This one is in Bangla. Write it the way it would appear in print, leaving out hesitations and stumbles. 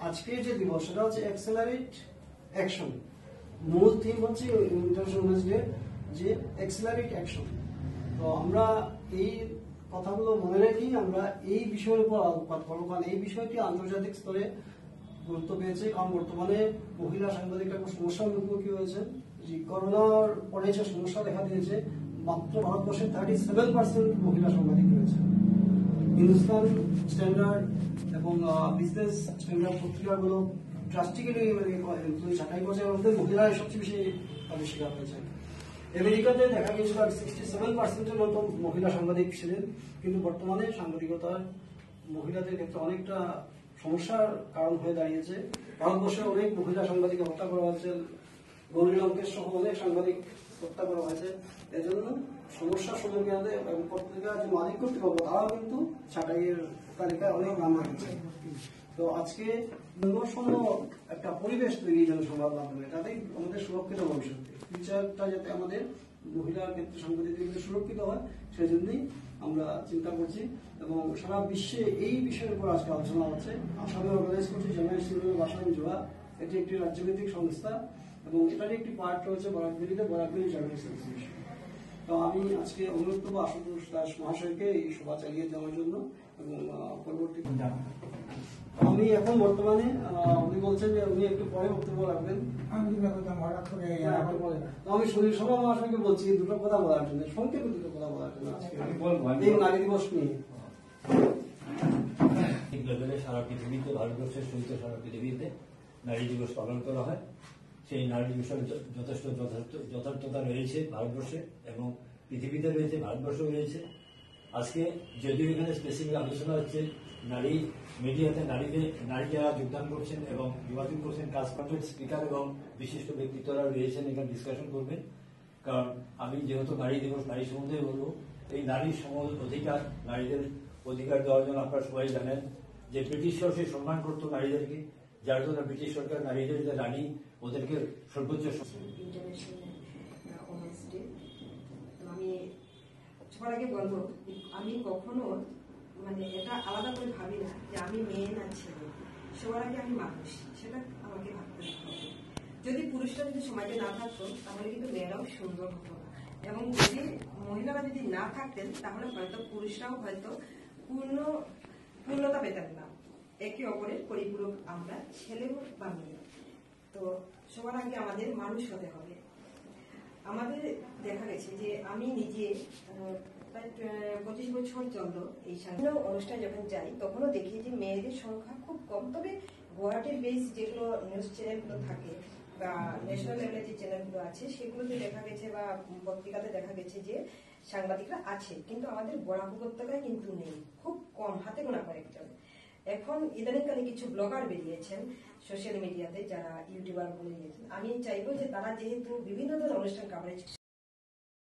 আজকে যে দিবস সেটা হচ্ছে অ্যাক্সেলারেট অ্যাকশন। মূল থিম হচ্ছে ইন্টারন্যাশনাল উমেন্স ডে যে অ্যাক্সেলারেট অ্যাকশন। তো আমরা এই কথাগুলো মনে রেখে আমরা এই বিষয়ের উপর আলোকপাত করবো, কারণ এই বিষয়টি আন্তর্জাতিক স্তরে গুরুত্ব পেয়েছে। কারণ বর্তমানে মহিলা সাংবাদিকরা খুব সমস্যার মুখোমুখি হয়েছে। যে করোনার পরে যে সমস্যা দেখা দিয়েছে, মাত্র ভারতবর্ষে 37% মহিলা সাংবাদিক রয়েছে। হিন্দুস্তান স্ট্যান্ডার্ড এবং বিজনেস স্ট্যান্ডার্ড পত্রিকাগুলো ড্রাস্টিক্যালি ছাঁটাই করছে, এর মধ্যে মহিলারাই সবচেয়ে বেশি তাদের শিকার হয়েছে। আমেরিকাতে দেখা গিয়েছিল 67%-এর মতো মহিলা সাংবাদিক ছিলেন, কিন্তু বর্তমানে সাংবাদিকতার মহিলাদের ক্ষেত্রে অনেকটা সমস্যার কারণ হয়ে দাঁড়িয়েছে। ভারতবর্ষে অনেক মহিলা সাংবাদিক হত্যা করা হয়েছে, গৌরী লঙ্কেশ সহ অনেক সাংবাদিক হত্যা করা হয়েছে। এই জন্য সমস্যার সম্মুখীন হতে এবং পত্রিকা যে মালিক কর্তৃপক্ষ তারাও কিন্তু ছাঁটাইয়ের তালিকায় অনেক নাম রাখছে। তো আজকে সুন্দর একটা পরিবেশ তৈরি যেন সংবাদ মাধ্যমে, তাতেই আমাদের সুরক্ষিত ভবিষ্যৎ ফিউচারটা যাতে আমাদের মহিলার ক্ষেত্রে সাংবাদিকদের সুরক্ষিত হয়, সেই জন্যই আমরা চিন্তা করছি। এবং সারা বিশ্বে এই বিষয়ের উপর আজকে আলোচনা হচ্ছে। আসামে অর্গানাইজ করছি জার্নালিস্ট ইউনিয়ন বাসান জোড়া, এটি একটি রাজ্যভিত্তিক সংস্থা এবং এটারই একটি পার্ট রয়েছে বরাকভেলিতে বরাকভেলি জার্নালিস্ট অ্যাসোসিয়েশন। তো আমি আজকে অনুরোধ করবো আশুতোষ দাস মহাশয়কে এই সভা চালিয়ে যাওয়ার জন্য এবং পরবর্তী আমি এখন বর্তমানে উনি বলছেন যে উনি একটু পরে বক্তব্য রাখবেন। আমি সুনীল শর্মা মহাশয়কে বলছি দুটো কথা বলার জন্য, সংক্ষেপে দুটো কথা বলার জন্য আজকে এই নারী দিবস নিয়ে। সারা পৃথিবীতে, ভারতবর্ষের সহিত সারা পৃথিবীতে নারী দিবস পালন করা হয়। সেই নারী দিবসের যথেষ্ট যথার্থতা রয়েছে ভারতবর্ষে এবং পৃথিবীতে রয়েছে, ভারতবর্ষেও রয়েছে। আজকে যদিও এখানে স্পেসিফিক আলোচনা হচ্ছে নারী মিডিয়াতে নারী যারা যোগদান করছেন এবং যোগাযোগ করছেন, কাজ করছেন, স্পিকার এবং বিশিষ্ট ব্যক্তিত্বরা রয়েছেন, এখানে ডিসকাশন করবেন। কারণ আমি যেহেতু নারী দিবস নারী সম্বন্ধে বলবো, এই নারীর অধিকার, নারীদের অধিকার দেওয়ার জন্য আপনারা সবাই জানেন যে ব্রিটিশরাও সে সম্মান করতো নারীদেরকে, যার জন্য ব্রিটিশ সরকার নারীদের যে রানী ওদেরকে সর্বোচ্চ। আমি সবার আগে বলবো আমি কখনো এটা আলাদা করে ভাবি না যে আমি মেয়ে না ছেলে, সবার আগে আমি মানুষ, সেটা আমাকে ভাবতে হবে। যদি পুরুষরা যদি সমাজে না থাকতো তাহলে কিন্তু মেয়েরাও সুন্দর হতো না, এবং যদি মহিলারা যদি না থাকতেন তাহলে হয়তো পুরুষরাও হয়তো পূর্ণতা পেতেন না। একে অপরের পরিপূরক আমরা, ছেলে হোক বা মেয়ে। তো সবার আগে আমাদের মানুষ হতে হবে। আমাদের দেখা গেছে যে আমি নিজে প্রায় 25 বছর চললো এই অনুষ্ঠান যখন যাই তখনও দেখি যে মেয়েদের সংখ্যা খুব কম। তবে গুয়াহাটির বেস যেগুলো নিউজ চ্যানেলগুলো থাকে বা ন্যাশনাল লেভেলের যে চ্যানেলগুলো আছে সেগুলোতে দেখা গেছে বা পত্রিকাতে দেখা গেছে যে সাংবাদিকরা আছে, কিন্তু আমাদের বরাক উপত্যকায় কিন্তু নেই, খুব কম, হাতে গোনা কয়েকজন। এখন ইদানিংকালে কিছু ব্লগার বেরিয়েছেন সোশ্যাল মিডিয়াতে, যারা ইউটিউবার বলে দিয়েছেন। আমি চাইবো যে তারা যেহেতু বিভিন্ন ধরনের অনুষ্ঠান কাভারেজ